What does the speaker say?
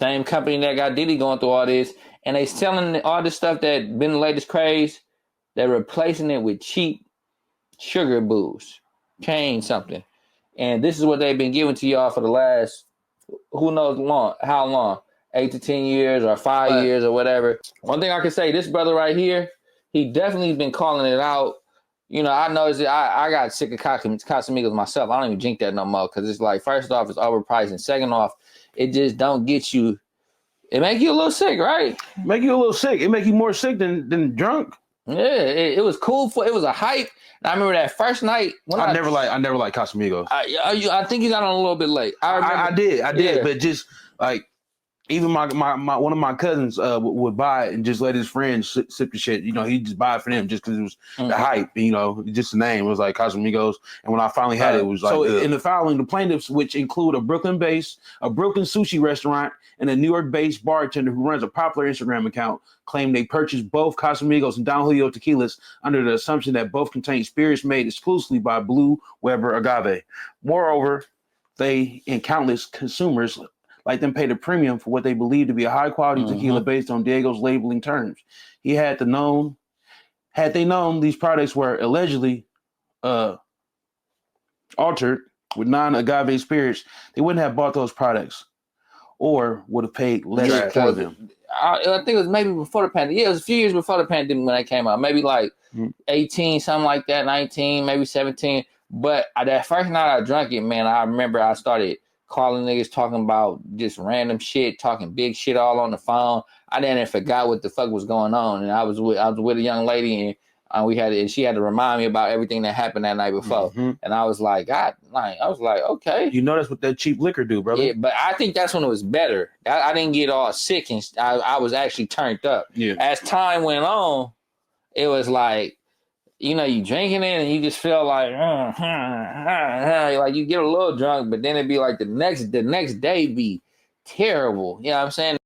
Same company that got Diddy going through all this, and they selling all this stuff that been the latest craze. They're replacing it with cheap sugar booze, change something, and this is what they've been giving to y'all for the last who knows how long, 8 to 10 years or 5 years or whatever. One thing I can say, this brother right here, he definitely been calling it out. You know, I noticed I got sick of Casamigos myself. I don't even drink that no more because it's like, first off, it's overpriced, and second off, it just don't get you. It make you a little sick, right? Make you a little sick. It make you more sick than drunk. Yeah, it was cool it was a hype. And I remember that first night when I never liked Casamigos. I think you got on a little bit late. I did, yeah. But just like even my one of my cousins would buy it and just let his friends sip the shit. You know, he'd just buy it for them just because it was the hype. You know, just the name. It was like Casamigos. And when I finally had it was like. So in the following, the plaintiffs, which include a Brooklyn sushi restaurant, and a New York-based bartender who runs a popular Instagram account, claim they purchased both Casamigos and Don Julio tequilas under the assumption that both contain spirits made exclusively by Blue Weber agave. Moreover, they and countless consumers like them paid a premium for what they believe to be a high-quality tequila based on Diego's labeling terms. Had they known these products were allegedly altered with non-agave spirits, they wouldn't have bought those products or would have paid less for them. I think it was maybe before the pandemic. Yeah, it was a few years before the pandemic when they came out. Maybe like 18, something like that, 19, maybe 17. But that first night I drank it, man, I remember I started calling niggas, talking about just random shit, talking big shit all on the phone. I then forgot what the fuck was going on, and I was with a young lady, and she had to remind me about everything that happened that night before. And I was like, okay. You know that's what that cheap liquor do, brother. Yeah, but I think that's when it was better. I didn't get all sick, and I was actually turned up. Yeah. As time went on, it was like, you know, you drinking it and you just feel like you get a little drunk, but then it'd be like the next day be terrible. You know what I'm saying?